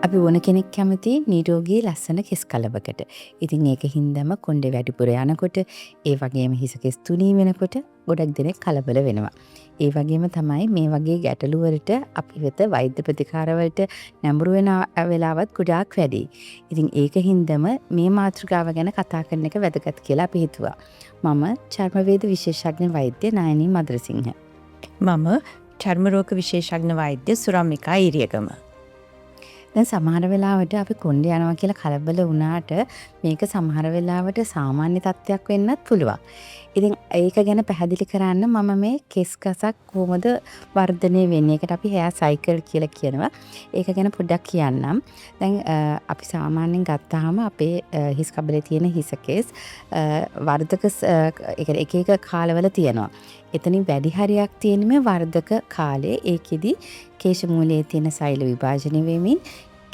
අපි ඕන කෙනෙක් කැමති නිරෝගී ලස්සන කෙස් කලබකට. ඉතින් ඒක හින්දාම කොණ්ඩේ වැඩිපුර යනකොට ඒ වගේම හිස කෙස් තුනී වෙනකොට ගොඩක් දෙනෙක් කලබල වෙනවා. ඒ වගේම තමයි මේ වගේ ගැටලු වලට අපි වෙත වෛද්‍ය ප්‍රතිකාර වලට නැඹුරු වෙන වෙලාවත් ගොඩාක් වැඩි. ඉතින් ඒක හින්දාම මේ මාතෘකාව ගැන කතා කරන එක වැදගත් කියලා අපි හිතුවා. මම චර්මවේද විශේෂඥ වෛද්‍ය නයනී මද්රසිංහ. මම චර්ම රෝග විශේෂඥ වෛද්‍ය සුරම්මිකා ඉරියගම. දැන් සමහර වෙලාවට අපි කොණ්ඩේ යනවා කියලා කලබල වුණාට මේක සමහර වෙලාවට සාමාන්‍ය තත්ත්වයක් වෙන්නත් පුළුවන්. ඉතින් ඒක ගැන පැහැදිලි කරන්න මම මේ කෙස් ගසක් කොහොමද වර්ධනය වෙන්නේ? ඒකට අපි හෙයා සයිකල් කියලා කියනවා. ඒක ගැන පොඩ්ඩක් කියන්නම්. දැන් අපි සාමාන්‍යයෙන් ගත්තාම අපේ හිස් කබලේ තියෙන හිස කෙස් වර්ධක එක එක කාලවල තියෙනවා. එතනින් වැඩි හරියක් තියෙන මේ වර්ධක කාලේ ඒකෙදි කේශ මූලයේ තියෙන සෛල විභාජනය වෙමින්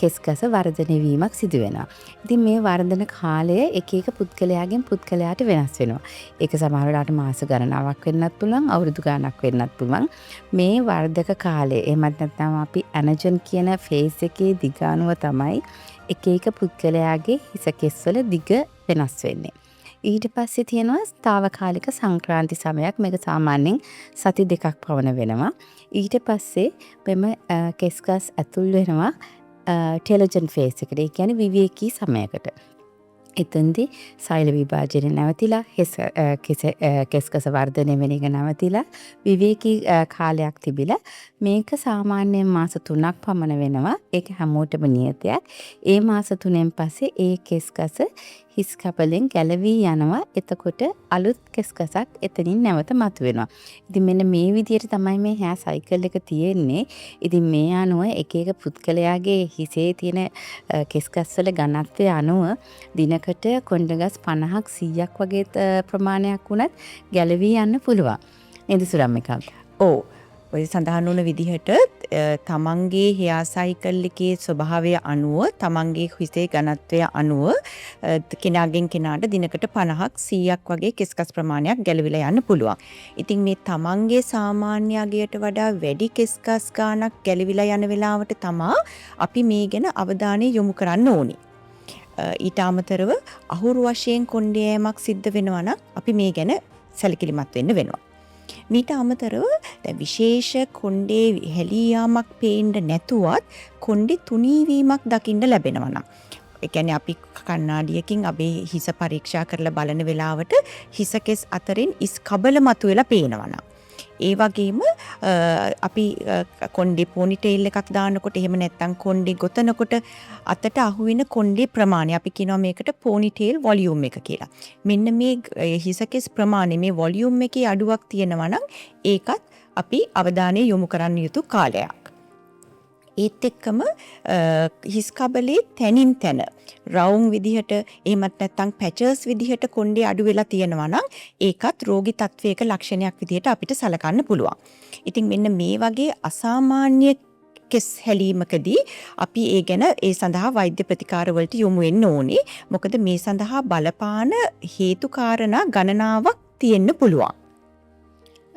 කෙස් ගස වර්ධනය වීමක් සිදු වෙනවා. ඉතින් මේ වර්ධන කාලය එක එක පුද්ගලයාගෙන් පුද්ගලයාට වෙනස් වෙනවා. ඒක සමහර වෙලාවට මාස ගණනාවක් වෙන්නත් පුළුවන්, අවුරුදු ගණනක් වෙන්නත් පුළුවන්. මේ වර්ධක කාලය එහෙමත් නැත්නම් අපි ඇනජන් කියන ෆේස් එකේ දිග අනුව තමයි එක එක පුද්ගලයාගේ හිස කෙස් වල දිග වෙනස් වෙන්නේ. ඊට පස්සේ තියෙනවා తాවකාලික සංක්‍රාන්ති සමයක්. මේක සාමාන්‍යයෙන් සති 2ක් පවන වෙනවා. ඊට පස්සේ මෙම කෙස් ගස් ඇතුල් වෙනවා ටෙලජන් ෆේස් එකට. ඒ කියන්නේ විවේකී සමයකට. එතෙන්දී සෛල විභාජනය නැවතිලා කෙස් ගස වර්ධනය වෙන එක නැවතිලා විවේකී කාලයක් තිබිලා මේක සාමාන්‍යයෙන් මාස 3ක් පමණ වෙනවා. ඒක හැමෝටම නියතයක්. ඒ මාස 3න් පස්සේ ඒ කෙස් ගස හිස් කබලෙන් ගැලවී යනවා. එතකොට අලුත් කෙස් ගසක් එතනින් නැවත මතුවෙනවා. ඉතින් මෙන්න මේ විදිහට තමයි මේ හැර් සයිකල් එක තියෙන්නේ. ඉතින් මේ අනුව එක එක පුද්ගලයාගේ හිසේ තියෙන කෙස් ගස් වල ඝනත්වය අනුව දිනකට කොණ්ඩ ගස් 50ක් 100ක් වගේ ප්‍රමාණයක් වුණත් ගැලවී යන්න පුළුවන්. නේද සුරම්මිකා? ඔව්. ඔය සඳහන් වුණ විදිහට තමන්ගේ හෙයා සයිකල් එකේ ස්වභාවය අනුව තමන්ගේ හිසේ ඝනත්වය අනුව කෙනාගෙන් කෙනාට දිනකට 50ක් 100ක් වගේ කෙස්කස් ප්‍රමාණයක් ගැලවිලා යන්න පුළුවන්. ඉතින් මේ තමන්ගේ සාමාන්‍ය අගයට වඩා වැඩි කෙස්කස් ගාණක් ගැලවිලා යන වෙලාවට තමා අපි මේ ගැන අවධානය යොමු කරන්න ඕනි. ඊට අමතරව අහුරු වශයෙන් කොණ්ඩේ යෑමක් සිද්ධ වෙනවා නම් අපි මේ ගැන සැලකිලිමත් වෙන්න වෙනවා. මීට අමතරව විශේෂ කොණ්ඩේ හැලී යාමක් පේන්න නැතුවත් කොණ්ඩේ තුනී වීමක් දකින්න ලැබෙනවා නම් ඒ කියන්නේ අපි කණ්ණාඩියකින් අපේ හිස පරීක්ෂා කරලා බලන වෙලාවට හිස කෙස් අතරින් ඉස් කබල මතුවෙලා පේනවා නම් ඒ වගේම අපි කොණ්ඩේ පොනිටේල් එකක් දානකොට එහෙම නැත්නම් කොණ්ඩේ ගොතනකොට අතට අහුවෙන කොණ්ඩේ ප්‍රමාණය අපි කියනවා මේකට පොනිටේල් වොලියුම් එක කියලා. මෙන්න මේ හිසකෙස් ප්‍රමාණය මේ වොලියුම් එකේ අඩුවක් තියෙනවා නම් ඒකත් අපි අවධානය යොමු කරන්න යුතු කාලයක්. ඒත් එක්කම හිස් කබලේ තැනින් තැන රවුම් විදිහට එහෙමත් නැත්නම් පැචර්ස් විදිහට කොණ්ඩේ අඩු වෙලා තියෙනවා නම් ඒකත් රෝගී තත්වයක ලක්ෂණයක් විදිහට අපිට සලකන්න පුළුවන්. ඉතින් මෙන්න මේ වගේ අසාමාන්‍ය කෙස් හැලීමකදී අපි ඒ ගැන ඒ සඳහා වෛද්‍ය ප්‍රතිකාර වලට යොමු වෙන්න ඕනේ. මොකද මේ සඳහා බලපාන හේතු කාරණා ගණනාවක් තියෙන්න පුළුවන්.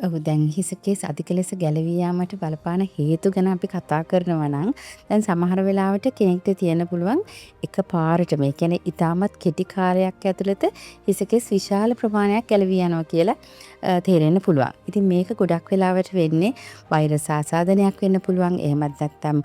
ඔව් දැන් හිස කෙස් අධික ලෙස ගැලවී යාමට බලපාන හේතු ගැන අපි කතා කරනවා නම් දැන් සමහර වෙලාවට කෙනෙක්ට තියෙන්න පුළුවන් එක පාරට මේ කියන්නේ ඊටමත් කෙටි කාලයක් ඇතුළත හිස කෙස් විශාල ප්‍රමාණයක් ගැලවී යනවා කියලා තේරෙන්න පුළුවන්. ඉතින් මේක ගොඩක් වෙලාවට වෙන්නේ වෛරස් ආසාදනයක් වෙන්න පුළුවන්. එහෙමත් නැත්නම්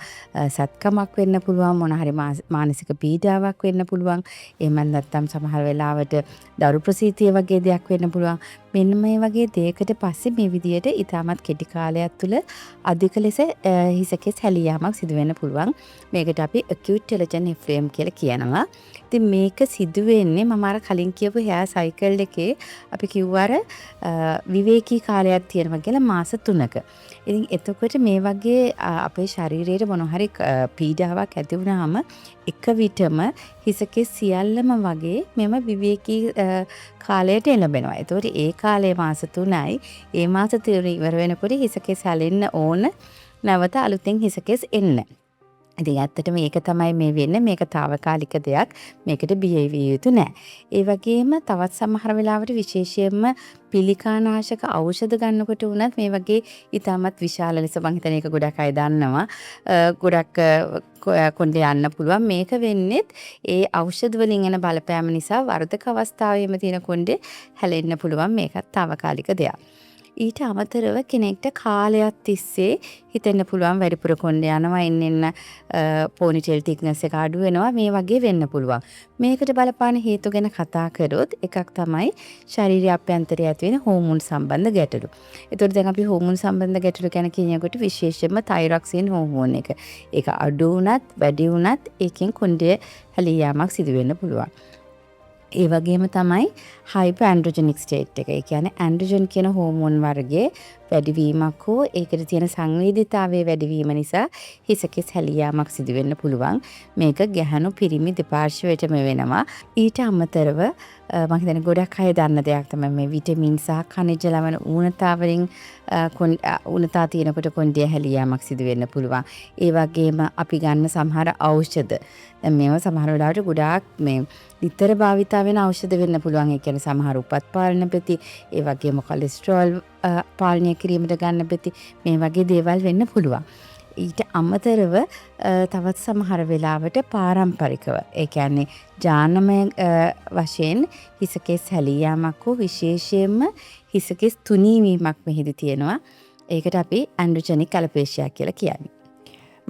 සත්කමක් වෙන්න පුළුවන්. මොන හරි මානසික පීඩාවක් වෙන්න පුළුවන්. එහෙමත් නැත්නම් සමහර වෙලාවට දරු ප්‍රසූතිය වගේ දෙයක් වෙන්න පුළුවන්. මෙන්න මේ වගේ දෙයකට පස්සේ මේ විදියට ඊටමත් කෙටි කාලයක් තුළ අධික ලෙස හිස කෙස් හැලී යාමක් සිදු වෙන්න පුළුවන්. මේකට අපි acute telogen effluent කියලා කියනවා. ඉතින් මේක සිදු වෙන්නේ මම අර කලින් කියපු hair cycle එකේ අපි කිව්වර විවේකී කාලයක් තියෙනවා කියලා මාස 3ක. ඉතින් එතකොට මේ වගේ අපේ ශරීරයේ මොන හරි පීඩාවක් ඇති වුනහම එක විටම හිස කෙස් සියල්ලම වගේ මෙම විවේකී කාලයට එළඹෙනවා. ඒතකොට ඒ කාලේ මාස 3යි. ඒ මාස 3 ඉවර වෙනකොට හිස කෙස් හැලෙන්න ඕන නැවත අලුතෙන් හිස කෙස් එන්න. ඉතින් ඇත්තටම මේක තමයි මේ වෙන්නේ. මේක తాවකාලික දෙයක්. මේකට බිය විය යුතු නෑ. ඒ වගේම තවත් සමහර වෙලාවට විශේෂයෙන්ම පිළිකානාශක ඖෂධ ගන්නකොට වුණත් මේ වගේ ඊටමත් විශාල ලෙස මම හිතන්නේ ඒක ගොඩක් අය දන්නවා. ගොඩක් කොණ්ඩේ යන්න පුළුවන්. මේක වෙන්නේත් ඒ ඖෂධ වලින් එන බලපෑම නිසා වර්ධක අවස්ථාවේම තියෙන කොණ්ඩේ හැලෙන්න පුළුවන්. මේකත් తాවකාලික දෙයක්. ඊට අමතරව කෙනෙක්ට කාලයක් තිස්සේ හිතෙන්න පුළුවන් වැඩිපුර කොණ්ඩේ යනවා එන්න පොනිටේල් තික්නස් එක අඩු වෙනවා මේ වගේ වෙන්න පුළුවන්. මේකට බලපාන හේතු ගැන කතා කරොත් එකක් තමයි ශාරීරික අභ්‍යන්තරයේ ඇති වෙන හෝමෝන් සම්බන්ධ ගැටලු. ඒතකොට දැන් අපි හෝමෝන් සම්බන්ධ ගැටලු ගැන කියනකොට විශේෂයෙන්ම තයිරොක්සින් හෝමෝන් එක. ඒක අඩු වුණත් වැඩි වුණත් ඒකෙන් කොණ්ඩේ හැලී යාමක් සිදු වෙන්න පුළුවන්. ඒ වගේම තමයි හයිපර් ඇන්ඩ්‍රොජෙනික් ස්ටේට් එක. ඒ කියන්නේ ඇන්ඩ්‍රොජන් කියන හෝමෝන් වර්ගයේ වැඩිවීමක් හෝ ඒකට තියෙන සංවේදීතාවයේ වැඩිවීම නිසා හිසකෙස් හැලී යාමක් සිදු වෙන්න පුළුවන්. මේක ගැහණු පිරිමි දෙපාර්ශ්වයටම වෙනවා. ඊට අමතරව මම හිතන්නේ ගොඩක් අය දන්න දෙයක් තමයි මේ විටමින් සහ khනිජ ලවණ ඌනතාවලින් ඌනතා තියෙනකොට කොණ්ඩේ හැලී යාමක් සිදු වෙන්න පුළුවන්. ඒ වගේම අපි ගන්න සමහර ඖෂධ දැන් මේවා සමහර වෙලාවට ගොඩාක් මේ නිතර භාවිතා වෙන ඖෂධ වෙන්න පුළුවන්. ඒ කියන්නේ සමහර උපත් පාලන ප්‍රති ඒ වගේම කොලෙස්ටරෝල් පාලනය කිරීමට ගන්න ප්‍රති මේ වගේ දේවල් වෙන්න පුළුවන්. ඊට අමතරව තවත් සමහර වෙලාවට පාරම්පරිකව ඒ කියන්නේ ජානමය වශයෙන් හිසකෙස් හැලී යාමක් හෝ විශේෂයෙන්ම හිසකෙස් තුනී වීමක් මෙහිදී තියෙනවා. ඒකට අපි ඇන්ඩ්‍රොජෙනික් ඇලොපේෂියා කියලා කියන්නේ.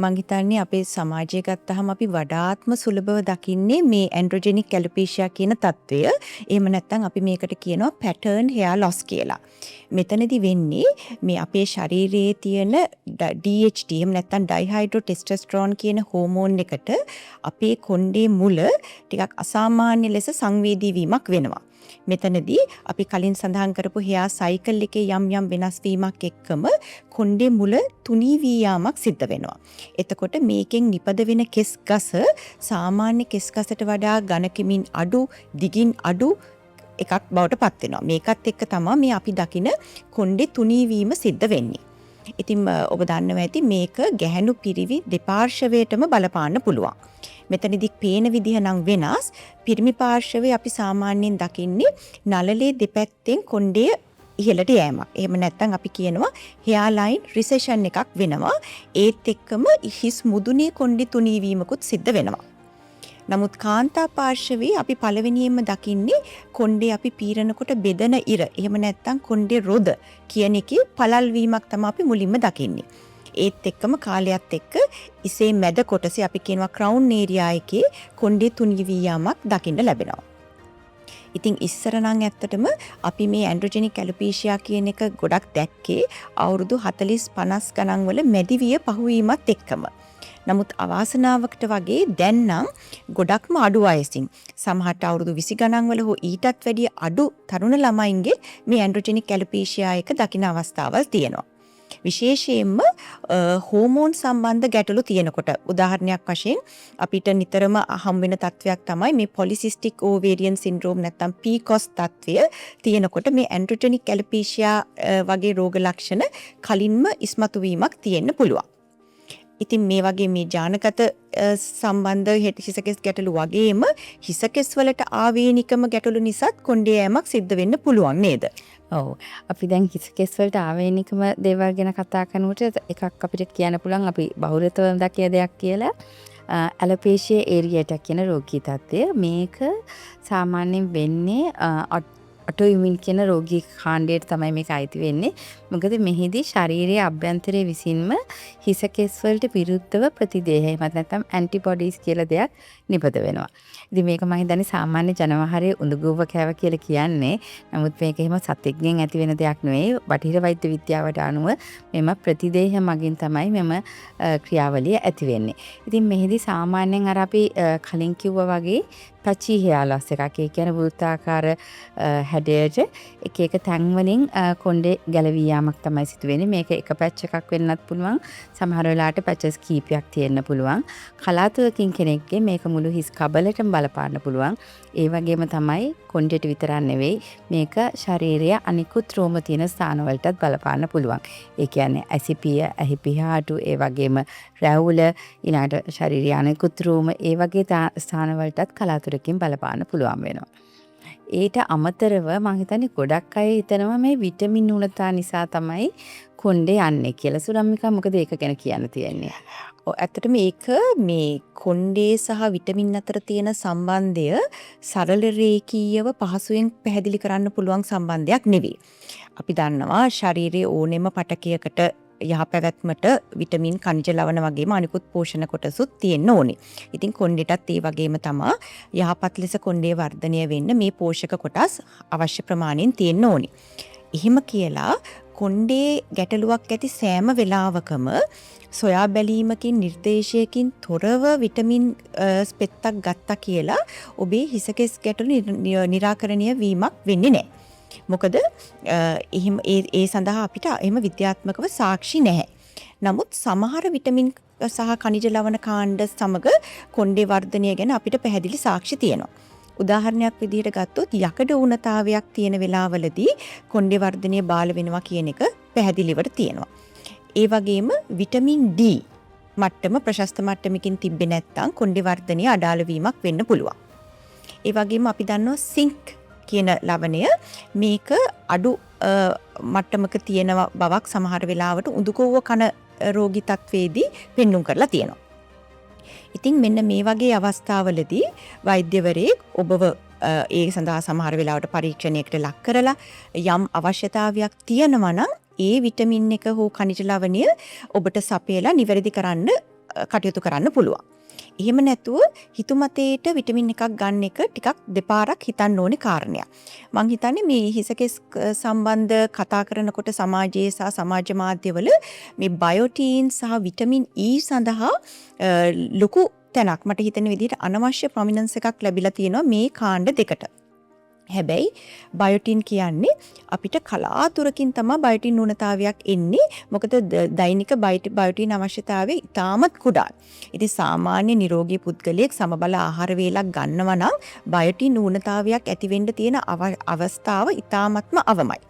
මං හිතන්නේ අපේ සමාජය ගත්තහම අපි වඩාත්ම සුලභව දකින්නේ මේ ඇන්ඩ්‍රොජෙනික් ඇලොපේෂියා කියන තත්වය. එහෙම නැත්නම් අපි මේකට කියනවා පැටර්න් හෙයා ලොස් කියලා. මෙතනදී වෙන්නේ මේ අපේ ශරීරයේ තියෙන DHT එහෙම නැත්නම් ඩයිහයිඩ්‍රෝ ටෙස්ටොස්ටරෝන් කියන හෝමෝන් එකට අපේ කොණ්ඩේ මුල ටිකක් අසාමාන්‍ය ලෙස සංවේදී වීමක් වෙනවා. මෙතනදී අපි කලින් සඳහන් කරපු හෙයා සයිකල් එකේ යම් වෙනස් වීමක් එක්කම කොණ්ඩේ මුල තුනී වී යාමක් සිද්ධ වෙනවා. එතකොට මේකෙන් නිපද වෙන කෙස් ගස සාමාන්‍ය කෙස් ගසට වඩා ඝනකමින් අඩු, දිගින් අඩු එකක් බවට පත් වෙනවා. මේකත් එක්ක තමයි මේ අපි දකින කොණ්ඩේ තුනී වීම සිද්ධ වෙන්නේ. ඉතින් ඔබ දන්නවා ඇති මේක ගැහණු පිරිවි දෙපාර්ශවයටම බලපාන්න පුළුවන්. මෙතනදී පේන විදිහ නම් වෙනස්. පිරිමි පාර්ශවයේ අපි සාමාන්‍යයෙන් දකින්නේ නළලේ දෙපැත්තෙන් කොණ්ඩේ ඉහළට යෑමක්. එහෙම නැත්නම් අපි කියනවා hair line recession එකක් වෙනවා. ඒත් එක්කම හිස් මුදුනේ කොණ්ඩේ තුනී වීමකුත් සිද්ධ වෙනවා. නමුත් කාන්තා පාර්ශවයේ අපි පළවෙනියෙන්ම දකින්නේ කොණ්ඩේ අපි පීරනකොට බෙදෙන ඉර. එහෙම නැත්නම් කොණ්ඩේ රොද කියන එකේ පළල් වීමක් තමයි අපි මුලින්ම දකින්නේ. ඒත් එක්කම කාලයත් එක්ක ඉසේ මැද කොටසේ අපි කියනවා ක්‍රවුන් ඒරියා එකේ කොණ්ඩේ තුනී වී යාමක් දකින්න ලැබෙනවා. ඉතින් ඉස්සර නම් ඇත්තටම අපි මේ ඇන්ඩ්‍රොජෙනික් ඇලොපේෂියා කියන එක ගොඩක් දැක්කේ අවුරුදු 40 50 ගණන් වල මැදිවිය පහුවීමත් එක්කම. නමුත් අවාසනාවකට වගේ දැන් නම් ගොඩක්ම අඩු වයසින් සමහරට අවුරුදු 20 ගණන් වල හෝ ඊටත් වැඩිය අඩු තරුණ ළමයින්ගේ මේ ඇන්ඩ්‍රොජෙනික් ඇලොපේෂියා එක දකින අවස්ථාවල් තියෙනවා. විශේෂයෙන්ම හෝමෝන් සම්බන්ධ ගැටලු තියෙනකොට උදාහරණයක් වශයෙන් අපිට නිතරම හම් වෙන තත්වයක් තමයි මේ පොලිසිස්ටික් ඕවේරියන් සින්ඩ්‍රෝම් නැත්නම් PCOS තත්වය තියෙනකොට මේ ඇන්ඩ්‍රොජෙනික් ඇලොපේෂියා වගේ රෝග ලක්ෂණ කලින්ම ඉස්මතු වීමක් තියෙන්න පුළුවන්. ඉතින් මේ වගේ මේ ජානගත සම්බන්ධ හිසකෙස් ගැටලු වගේම හිසකෙස් වලට ආවේනිකම ගැටලු නිසාත් කොණ්ඩේ යෑමක් සිද්ධ වෙන්න පුළුවන් නේද? ඔව්. අපි දැන් හිසකෙස් වලට ආවේනිකම දේවල් ගැන කතා කරනකොට එකක් අපිට කියන්න පුළුවන් අපි බහුලතව දකිය දෙයක් කියලා ඇලොපේෂියා ඒරියටක් කියන රෝගී තත්ත්වය. මේක සාමාන්‍යයෙන් වෙන්නේ ඔටෝඉම්යුන් කියන රෝගී කාණ්ඩයට තමයි මේක අයිති වෙන්නේ. මොකද මෙහිදී ශාරීරික අභ්‍යන්තරයේ විසින්ම හිසකෙස් වලට විරුද්ධව ප්‍රතිදේහ එහෙම නැත්නම් ඇන්ටිබොඩීස් කියලා දෙයක් නිපද වෙනවා. ඉතින් මේක මම හිතන්නේ සාමාන්‍ය ජනවහරයේ උඳුගුව කෑව කියලා කියන්නේ. නමුත් මේක එහෙම සතෙක්ගෙන් ඇති වෙන දෙයක් නෙවෙයි. බටහිර වෛද්‍ය විද්‍යාවට අනුව මෙම ප්‍රතිදේහ මගින් තමයි මෙම ක්‍රියාවලිය ඇති වෙන්නේ. ඉතින් මෙහිදී සාමාන්‍යයෙන් අර අපි කලින් කිව්වා වගේ පැචි hair loss එකක්. ඒ කියන්නේ වෘත්තාකාර හැඩයට එක එක තැන්වලින් කොණ්ඩේ ගැලවී යාමක් තමයි සිදුවෙන්නේ. මේක එක පැච් එකක් වෙන්නත් පුළුවන්. සමහර වෙලාවට පැචස් කීපයක් තියෙන්න පුළුවන්. කලාතුරකින් කෙනෙක්ගේ මේක මුළු හිස් කබලටම බලපාන්න පුළුවන්. ඒ වගේම තමයි කොණ්ඩේට විතරක් නෙවෙයි මේක ශරීරයේ අනිකුත් රෝම තියෙන ස්ථානවලටත් බලපාන්න පුළුවන්. ඒ කියන්නේ ඇසිපිය, ඇහිපිහාටු, ඒ වගේම රැවුල, ඊළඟට ශරීරයේ අනිකුත් රෝම ඒ වගේ ස්ථානවලටත් කලාතුරකින් බලපාන්න පුළුවන් වෙනවා. ඊට අමතරව මම හිතන්නේ ගොඩක් අය හිතනවා මේ විටමින් ඌනතා නිසා තමයි කොණ්ඩේ යන්නේ කියලා. සුරම්මිකා මොකද ඒක ගැන කියන්න තියෙන්නේ? ඇත්තටම ඒක මේ කොණ්ඩේ සහ විටමින් අතර තියෙන සම්බන්ධය සරල රේඛීයව පහසුවෙන් පැහැදිලි කරන්න පුළුවන් සම්බන්ධයක් නෙවෙයි. අපි දන්නවා ශරීරයේ ඕනෙම පටකයකට යහපැවැත්මට විටමින් කනිජ ලවණ වගේම අනිකුත් පෝෂණ කොටසුත් තියෙන්න ඕනේ. ඉතින් කොණ්ඩේටත් ඒ වගේම තමයි යහපත් ලෙස කොණ්ඩේ වර්ධනය වෙන්න මේ පෝෂක කොටස් අවශ්‍ය ප්‍රමාණයෙන් තියෙන්න ඕනේ. එහෙම කියලා කොණ්ඩේ ගැටලුවක් ඇති සෑම වෙලාවකම සොයා බැලීමකින් නිර්දේශයකින් තොරව විටමින් ස්පෙත්තක් ගත්තා කියලා ඔබේ හිසකෙස් ගැටලු निराකරණය වීමක් වෙන්නේ නැහැ. මොකද ඒ සඳහා අපිට එහෙම විද්‍යාත්මකව සාක්ෂි නැහැ. නමුත් සමහර විටමින් සහ khනිජ ලවණ කාණ්ඩ සමග කොණ්ඩේ වර්ධනය ගැන අපිට පැහැදිලි සාක්ෂි තියෙනවා. උදාහරණයක් විදිහට ගත්තොත් යකඩ ඌනතාවයක් තියෙන වෙලාවලදී කොණ්ඩේ වර්ධනය බාල වෙනවා කියන එක පැහැදිලිවට තියෙනවා. ඒ වගේම විටමින් D මට්ටම ප්‍රශස්ත මට්ටමකින් තිබ්බේ නැත්නම් කොණ්ඩේ වර්ධනය අඩාල වීමක් වෙන්න පුළුවන්. ඒ වගේම අපි දන්නවා සින්ක් කියන ලවණය මේක අඩු මට්ටමක තියෙන බවක් සමහර වෙලාවට උඳුකෝව කන රෝගී තත්වයේදී පෙන්눔 කරලා තියෙනවා. ඉතින් මෙන්න මේ වගේ අවස්ථාවලදී වෛද්‍යවරයෙක් ඔබව ඒ සඳහා සමහර වෙලාවට පරීක්ෂණයකට ලක් කරලා යම් අවශ්‍යතාවයක් තියෙනවා නම් ඒ විටමින් එක හෝ khනිජ ලවණය ඔබට සපයලා නිවැරදි කරන්න කටයුතු කරන්න පුළුවන්. එහෙම නැතුව හිතුමතේට විටමින් එකක් ගන්න එක ටිකක් දෙපාරක් හිතන්න ඕනේ කාරණයක්. මං හිතන්නේ මේ හිසකෙස් සම්බන්ධ කතා කරනකොට සමාජයේ සහ සමාජ මාධ්‍යවල මේ බයෝටින් සහ විටමින් E සඳහා ලොකු තැනක් මට හිතෙන විදිහට අනවශ්‍ය ප්‍රොමිනන්ස් එකක් ලැබිලා තියෙනවා මේ කාණ්ඩ දෙකට. හැබැයි බයෝටින් කියන්නේ අපිට කලාතුරකින් තමයි බයෝටින් ඌනතාවයක් එන්නේ. මොකද දෛනික බයෝටින් අවශ්‍යතාවය ඉතාමත් කුඩායි. ඉතින් සාමාන්‍ය නිරෝගී පුද්ගලයෙක් සමබල ආහාර වේලක් ගන්නවා නම් බයෝටින් ඌනතාවයක් ඇති වෙන්න තියෙන අවස්ථාව ඉතාමත්ම අවමයි.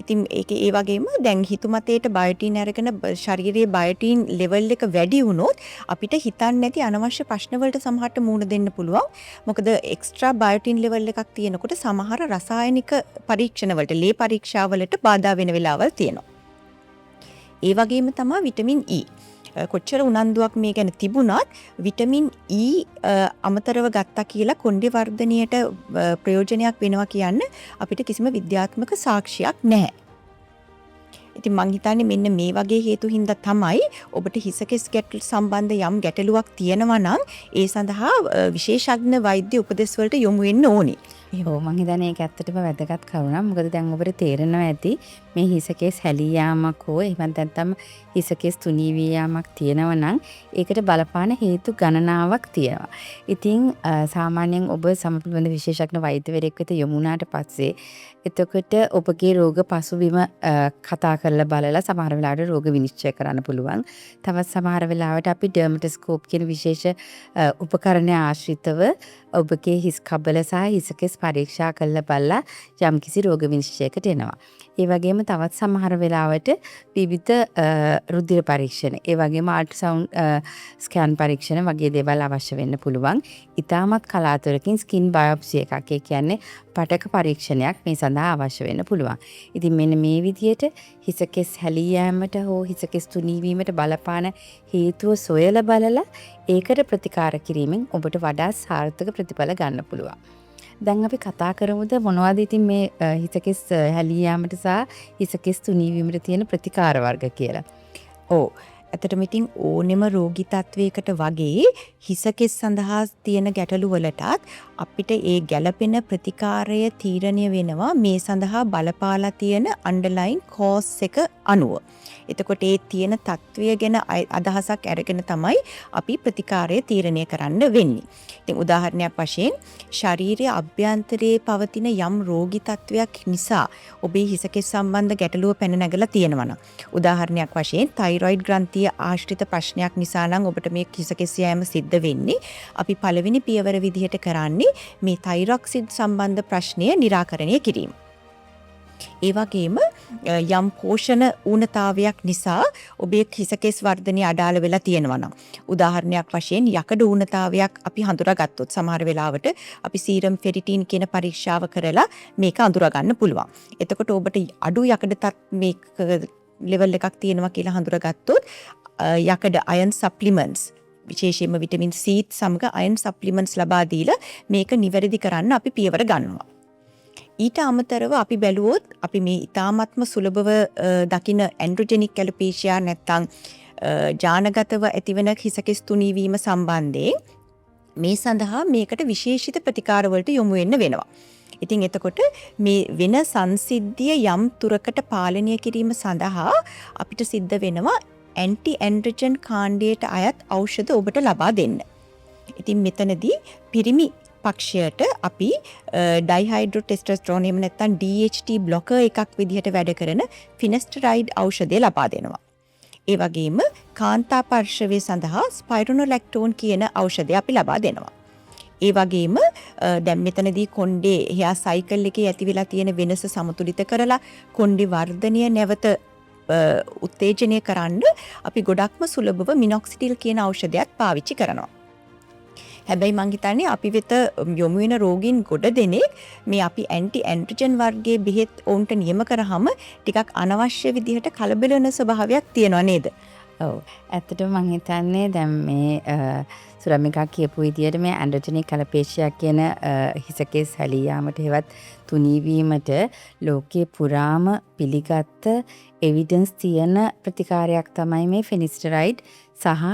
ඉතින් ඒක ඒ වගේම දැන් හිතුමතේට බයෝටින් අරගෙන ශරීරයේ බයෝටින් ලෙවල් එක වැඩි වුණොත් අපිට හිතන්නේ නැති අනවශ්‍ය ප්‍රශ්න වලට සමහරට මුහුණ දෙන්න පුළුවන්. මොකද එක්ස්ට්‍රා බයෝටින් ලෙවල් එකක් තියෙනකොට සමහර රසායනික පරීක්ෂණ වලට ලේ පරීක්ෂා වලට බාධා වෙන වෙලාවල් තියෙනවා. ඒ වගේම තමයි විටමින් E. කොච්චර උනන්දුවක් මේ ගැන තිබුණත් විටමින් E අමතරව ගත්තා කියලා කොණ්ඩේ වර්ධනයට ප්‍රයෝජනයක් වෙනවා කියන්න අපිට කිසිම විද්‍යාත්මක සාක්ෂියක් නැහැ. ඉතින් මං හිතන්නේ මෙන්න මේ වගේ හේතු හින්දා තමයි ඔබට හිසකෙස් ගැටළු සම්බන්ධ යම් ගැටලුවක් තියෙනවා නම් ඒ සඳහා විශේෂඥ වෛද්‍ය උපදෙස් වලට යොමු වෙන්න ඕනේ. ඔව් මං හිතන්නේ ඒක ඇත්තටම වැදගත් කරුණක්. මොකද දැන් ඔබට තේරෙනවා ඇති මේ හිසකෙස් හැලී යාමක් හෝ එහෙම නැත්නම් හිසකෙස් තුනී වී යාමක් තියෙනවා නම් ඒකට බලපාන හේතු ගණනාවක් තියෙනවා. ඉතින් සාමාන්‍යයෙන් ඔබ සමපිළිබඳ විශේෂඥ වෛද්‍යවරයෙක් වෙත යොමු වුණාට පස්සේ එතකොට ඔබගේ රෝග පසුබිම කතා කරලා බලලා සමහර වෙලාවට රෝග විනිශ්චය කරන්න පුළුවන්. තවත් සමහර වෙලාවට අපි ඩර්මටොස්කෝප් කියන විශේෂ උපකරණ ආශ්‍රිතව ඔබගේ හිස් කබල සහ හිසකෙස් පරීක්ෂා කරලා බලලා යම්කිසි රෝග විනිශ්චයකට එනවා. ඒ වගේම තවත් සමහර වෙලාවට විවිධ රුධිර පරීක්ෂණ, ඒ වගේම අල්ට්‍රාසවුන්ඩ් ස්කෑන් පරීක්ෂණ වගේ දේවල් අවශ්‍ය වෙන්න පුළුවන්. ඉතාමත් කලාතුරකින් ස්කින් බයොප්සි එකක්, ඒ කියන්නේ පටක පරීක්ෂණයක් මේ සඳහා අවශ්‍ය වෙන්න පුළුවන්. ඉතින් මෙන්න මේ විදිහට හිසකෙස් හැලී යාමට හෝ හිසකෙස් තුනී වීමට බලපාන හේතුව සොයලා බලලා ඒකට ප්‍රතිකාර කිරීමෙන් ඔබට වඩා සාර්ථක ප්‍රතිඵල ගන්න පුළුවන්. දැන් අපි කතා කරමුද මොනවද ඉතින් මේ හිසකෙස් හැලී යාමට සහ හිසකෙස් තුනී වීමට තියෙන ප්‍රතිකාර වර්ග කියලා. ඔව්. ඇත්තටම ඉතින් ඕනෙම රෝගී තත්වයකට වගේ හිසකෙස් සඳහා තියෙන ගැටලු වලටත් අපිට ඒ ගැළපෙන ප්‍රතිකාරය තීරණය වෙනවා මේ සඳහා බලපාලා තියෙන අන්ඩර්ලයින් කෝස් එක අනුව. එතකොට ඒ තියෙන තත්වය ගැන අදහසක් අරගෙන තමයි අපි ප්‍රතිකාරය තීරණය කරන්න වෙන්නේ. ඉතින් උදාහරණයක් වශයෙන් ශරීරයේ අභ්‍යන්තරයේ පවතින යම් රෝගී තත්වයක් නිසා ඔබේ හිසකෙස් සම්බන්ධ ගැටලුව පැන නැගලා තියෙනවා නම් උදාහරණයක් වශයෙන් තයිරොයිඩ් ග්‍රන්ථිය ආශ්‍රිත ප්‍රශ්නයක් නිසා නම් ඔබට මේ හිසකෙස් යෑම සිද්ධ වෙන්නේ අපි පළවෙනි පියවර විදිහට කරන්නේ මේ තයිරොක්සිඩ් සම්බන්ධ ප්‍රශ්නය निराකරණය කිරීම. ඒ වගේම යම් පෝෂණ ඌනතාවයක් නිසා ඔබේ හිසකෙස් වර්ධනය අඩාල වෙලා තියෙනවා නම් උදාහරණයක් වශයෙන් යකඩ ඌනතාවයක් අපි හඳුනාගත්තොත් සමහර වෙලාවට අපි සීරම් ෆෙරිටින් කියන පරීක්ෂාව කරලා මේක අඳුරා ගන්න පුළුවන්. එතකොට ඔබට අඩු යකඩ මේක ලෙවල් එකක් තියෙනවා කියලා හඳුනාගත්තොත් යකඩ අයන් සප්ලිමන්ට්ස් විශේෂයෙන්ම විටමින් C සමග අයන් සප්ලිමන්ට්ස් ලබා දීලා මේක නිවැරදි කරන්න අපි පියවර ගන්නවා. ඊට අමතරව අපි බැලුවොත් අපි මේ ඉතාමත්ම සුලභව දකින ඇන්ඩ්‍රොජෙනික් ඇලොපීෂියා නැත්තම් ජානගතව ඇතිවන හිසකෙස් තුනීවීම සම්බන්ධයෙන් මේ සඳහා මේකට විශේෂිත ප්‍රතිකාරවලට යොමු වෙන්න වෙනවා. ඉතින් එතකොට මේ වෙන සංසිද්ධිය යම් තුරකට පාලනය කිරීම සඳහා අපිට සිද්ධ වෙනවා ඇන්ටි ඇන්ඩ්‍රොජන් කාණ්ඩයට අයත් ඖෂධ ඔබට ලබා දෙන්න. ඉතින් මෙතනදී පිරිමි පක්ෂයට අපි ඩයිහයිඩ්‍රෝටෙස්ටෝස්ටෙරෝන් එහෙම නැත්නම් DHT බ්ලොකර් එකක් විදිහට වැඩ කරන ෆිනස්ටරයිඩ් ඖෂධය ලබා දෙනවා. ඒ වගේම කාන්තා පාර්ශවය සඳහා ස්පයිරුනොලැක්ටෝන් කියන ඖෂධය අපි ලබා දෙනවා. ඒ වගේම දැන් මෙතනදී කොණ්ඩේ එහා සයිකල් එකේ ඇති වෙලා තියෙන වෙනස සමතුලිත කරලා කොණ්ඩේ වර්ධනය නැවත උත්තේජනය කරන්න අපි ගොඩක්ම සුලභව මිනොක්සිඩිල් කියන ඖෂධයත් පාවිච්චි කරනවා. හැබැයි මං හිතන්නේ අපි වෙත යොමු වෙන රෝගීන් ගොඩ දෙනෙක් මේ අපි ඇන්ටි ඇන්ඩ්‍රොජන් වර්ගයේ බෙහෙත් ඔවුන්ට නියම කරාම ටිකක් අනවශ්‍ය විදිහට කලබල වෙන ස්වභාවයක් තියෙනවා නේද? ඔව්. ඇත්තටම මං හිතන්නේ දැන් මේ සුරමිකා කියපු විදිහට මේ ඇන්ඩ්‍රොජෙනික් ඇලොපේෂියා කියන හිසකෙස් හැලී යාමට හෙවත් තුනීවීමට ලෝකයේ පුරාම පිළිගත් එවිඩන්ස් තියෙන ප්‍රතිකාරයක් තමයි මේ ෆිනිස්ටරයිඩ් සහ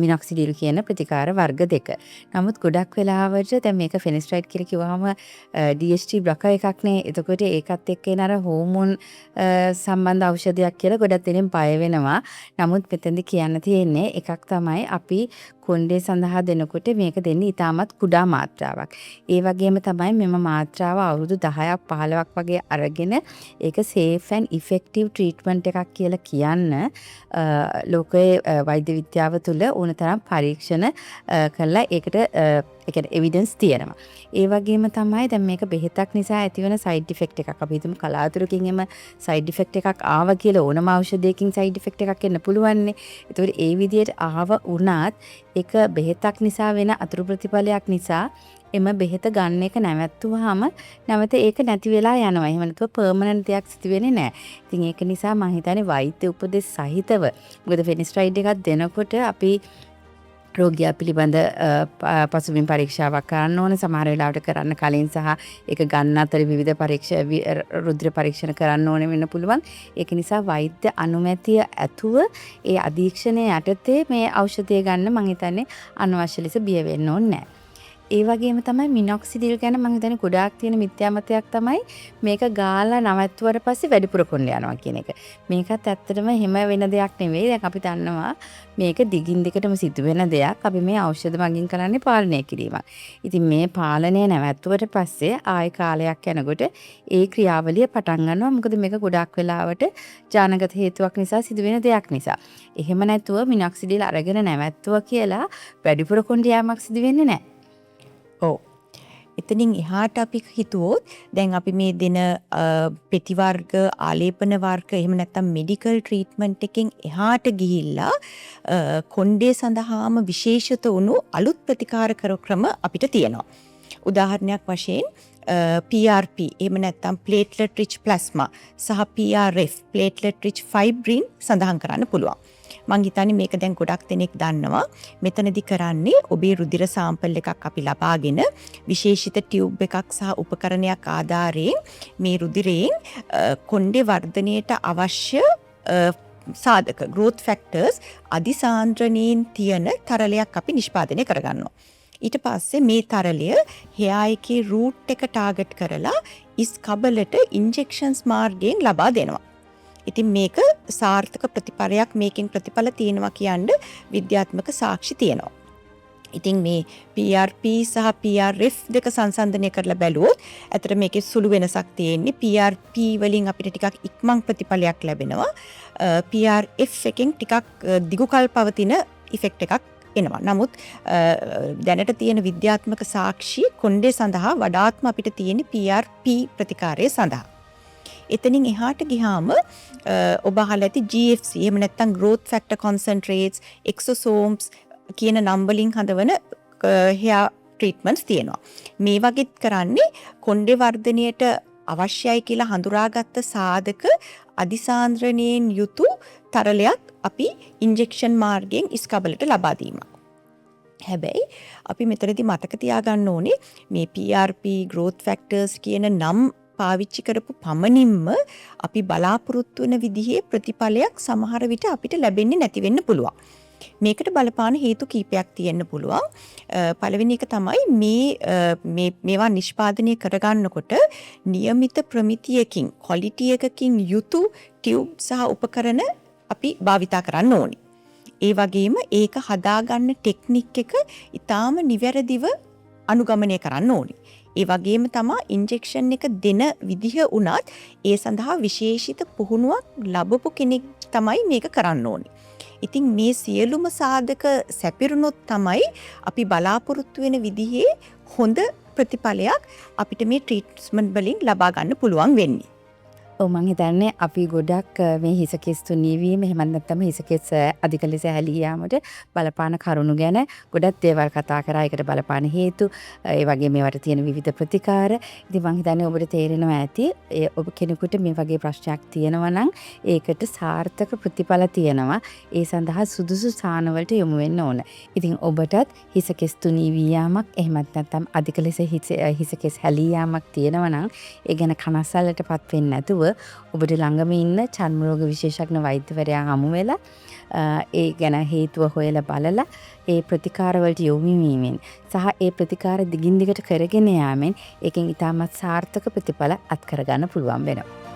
මිනොක්සිඩිල් කියන ප්‍රතිකාර වර්ග දෙක. නමුත් ගොඩක් වෙලාවට දැන් මේක ෆිනිස්ටරයිඩ් කියලා කිව්වම DHT බ්ලොකර් එකක් නේ. එතකොට ඒකත් එක්ක එන අර හෝමෝන් සම්බන්ධ ඖෂධයක් කියලා ගොඩක් දෙනෙක් බය වෙනවා. නමුත් මෙතෙන්ද කියන්න තියෙන්නේ එකක් තමයි අපි කොණ්ඩේ සඳහා දෙනකොට මේක දෙන්නේ ඉතාමත් කුඩා මාත්‍රාවක්. ඒ වගේම තමයි මෙම මාත්‍රාව අවුරුදු 10ක් 15ක් වගේ අරගෙන ඒක safe and effective treatment එකක් කියලා කියන්න ලෝකයේ වෛද්‍ය විද්‍යාව තුළ ඕනතරම් පරීක්ෂණ කරලා ඒකට එවිඩන්ස් තියෙනවා. ඒ වගේම තමයි දැන් මේක බෙහෙතක් නිසා ඇතිවන සයිඩ් ඉෆෙක්ට් එකක්. අපි හිතමු කලාතුරකින් එම සයිඩ් ඉෆෙක්ට් එකක් ආවා කියලා ඕනම ඖෂධයකින් සයිඩ් ඉෆෙක්ට් එකක් එන්න පුළුවන්නේ. ඒතකොට ඒ විදිහට ආව වුණත් ඒක බෙහෙතක් නිසා වෙන අතුරු ප්‍රතිඵලයක් නිසා එම බෙහෙත ගන්න එක නැවැත්තුවාම නැවත ඒක නැති වෙලා යනවා. එහෙම නැතුව පර්මනන්ට් දෙයක් සිදු වෙන්නේ නැහැ. ඉතින් ඒක නිසා මම හිතන්නේ වෛද්‍ය උපදෙස් සහිතව මොකද ෆෙනිස්ටරයිඩ් එකක් දෙනකොට අපි රෝගියා පිළිබඳ පසුබිම් පරීක්ෂාවක් කරන්න ඕන. සමහර වෙලාවට කරන්න කලින් සහ ඒක ගන්න අතර විවිධ රුධිර පරීක්ෂණ කරන්න ඕන වෙන්න පුළුවන්. ඒක නිසා වෛද්‍ය අනුමැතිය ඇතුව ඒ අධීක්ෂණය යටතේ මේ ඖෂධය ගන්න මම හිතන්නේ අනවශ්‍ය ලෙස බිය වෙන්න ඕනේ නැහැ. ඒ වගේම තමයි මිනොක්සිඩිල් ගැන මම හිතන්නේ ගොඩාක් තියෙන මිත්‍යා මතයක් තමයි මේක ගාලා නවත්තුවට පස්සේ වැඩිපුර කොන්න යනවා කියන එක. මේකත් ඇත්තටම හැම වෙන දෙයක් නෙවෙයි. දැන් අපි දන්නවා මේක දිගින් දිගටම සිදුවෙන දෙයක්. අපි මේ ඖෂධ මගින් කරන්නේ පාලනය කිරීමක්. ඉතින් මේ පාලනය නැවැත්තුවට පස්සේ ආය කාලයක් යනකොට ඒ ක්‍රියාවලිය පටන් ගන්නවා. මොකද මේක ගොඩාක් වෙලාවට ජානගත හේතුවක් නිසා සිදුවෙන දෙයක් නිසා. එහෙම නැතුව මිනොක්සිඩිල් අරගෙන නැවැත්තුවා කියලා වැඩිපුර කොන්න යාමක් සිදු වෙන්නේ නැහැ. ඔව්. එතනින් එහාට අපි හිතුවොත් දැන් අපි මේ දෙන පෙති වර්ග ආලේපන වර්ග එහෙම නැත්නම් මෙඩිකල් ට්‍රීට්මන්ට් එකෙන් එහාට ගිහිල්ලා කොණ්ඩේ සඳහාම විශේෂිත වුණු අලුත් ප්‍රතිකාර ක්‍රම අපිට තියෙනවා. උදාහරණයක් වශයෙන් PRP එහෙම නැත්නම් platelet rich plasma සහ PRF platelet rich fibrin සඳහන් කරන්න පුළුවන්. මං හිතන්නේ මේක දැන් ගොඩක් දෙනෙක් දන්නවා. මෙතනදී කරන්නේ ඔබේ රුධිර සාම්පල් එකක් අපි ලබාගෙන විශේෂිත ටියුබ් එකක් සහ උපකරණයක් ආධාරයෙන් මේ රුධිරයෙන් කොණ්ඩේ වර්ධනයට අවශ්‍ය සාධක growth factors අදිසාන්ද්‍රණයෙන් තියෙන තරලයක් අපි නිෂ්පාදනය කරගන්නවා. ඊට පස්සේ මේ තරලය hair එකේ root එක target කරලා ඉස් කබලට injections මාර්ගයෙන් ලබා දෙනවා. ඉතින් මේක සාර්ථක ප්‍රතිඵලයක්, මේකෙන් ප්‍රතිඵල තියෙනවා කියන්න විද්‍යාත්මක සාක්ෂි තියෙනවා. ඉතින් මේ PRP සහ PRF දෙක සංසන්දනය කරලා බැලුවොත් ඇත්තට මේකේ සුළු වෙනසක් තියෙන්නේ. PRP වලින් අපිට ටිකක් ඉක්මන් ප්‍රතිඵලයක් ලැබෙනවා. PRF එකෙන් ටිකක් දිගු කල් පවතින ඉෆෙක්ට් එකක් එනවා. නමුත් දැනට තියෙන විද්‍යාත්මක සාක්ෂි කොණ්ඩේ සඳහා වඩාත්ම අපිට තියෙන්නේ PRP ප්‍රතිකාරය සඳහා. එතනින් එහාට ගියාම ඔබ අහලා ඇති GFC එහෙම නැත්නම් growth factor concentrates, exosomes කියන නම් වලින් හදවන hair treatments තියෙනවා. මේ වගේත් කරන්නේ කොණ්ඩේ වර්ධනයට අවශ්‍යයි කියලා හඳුනාගත්ත සාධක අදිසාන්ද්‍රණයෙන් යුතු තරලයක් අපි ඉන්ජෙක්ෂන් මාර්ගයෙන් ඉස්කබලට ලබා දීමක්. හැබැයි අපි මෙතනදී මතක තියාගන්න ඕනේ මේ PRP growth factors කියන නම් පාවිච්චි කරපු පමණින්ම අපි බලාපොරොත්තු වෙන විදිහේ ප්‍රතිඵලයක් සමහර විට අපිට ලැබෙන්නේ නැති වෙන්න පුළුවන්. මේකට බලපාන හේතු කීපයක් තියෙන්න පුළුවන්. පළවෙනි එක තමයි මේවා නිෂ්පාදනය කරගන්නකොට નિયમિત ප්‍රමිතියකින්, ක්වොලිටි එකකින් යුතු ටියුබ් සහ උපකරණ අපි භාවිතා කරන්න ඕනි. ඒ වගේම ඒක හදාගන්න ටෙක්නික් එක ඊටාම නිවැරදිව අනුගමනය කරන්න ඕනි. ඒ වගේම තමයි ඉන්ජෙක්ෂන් එක දෙන විදිහ උනත් ඒ සඳහා විශේෂිත පුහුණුවක් ලැබපු කෙනෙක් තමයි මේක කරන්න ඕනි. ඉතින් මේ සියලුම සාධක සැපිරුණොත් තමයි අපි බලාපොරොත්තු වෙන විදිහේ හොඳ ප්‍රතිඵලයක් අපිට මේ ට්‍රීට්මන්ට් වලින් ලබා ගන්න පුළුවන් වෙන්නේ. ඔව් මං හිතන්නේ අපි ගොඩක් මේ හිසකෙස් තුනීවීම එහෙම නැත්නම් හිසකෙස් අධික ලෙස හැලී යාමට බලපාන කරුණු ගැන ගොඩක් දේවල් කතා කරා. ඒකට බලපාන හේතු, ඒ වගේ මේවට තියෙන විවිධ ප්‍රතිකාර. ඉතින් මං හිතන්නේ ඔබට තේරෙනවා ඇති ඔබ කෙනෙකුට මේ වගේ ප්‍රශ්නයක් තියෙනවා නම් ඒකට සාර්ථක ප්‍රතිඵල තියෙනවා. ඒ සඳහා සුදුසු ස්ථානවලට යොමු වෙන්න ඕන. ඉතින් ඔබටත් හිසකෙස් තුනී යාමක් එහෙමත් නැත්නම් අධික ලෙස හිසකෙස් හැලී යාමක් තියෙනවා නම් ඒ ගැන කනස්සල්ලටපත් වෙන්නේ නැතුව ඔබට ළඟම ඉන්න චර්ම රෝග විශේෂඥ වෛද්‍යවරයා හමු වෙලා ඒ ගැන හේතුව හොයලා බලලා ඒ ප්‍රතිකාර වලට යොමු වීමෙන් සහ ඒ ප්‍රතිකාර දිගින් දිගට කරගෙන යාමෙන් ඒකෙන් ඉතාමත් සාර්ථක ප්‍රතිඵල අත් කරගන්න පුළුවන් වෙනවා.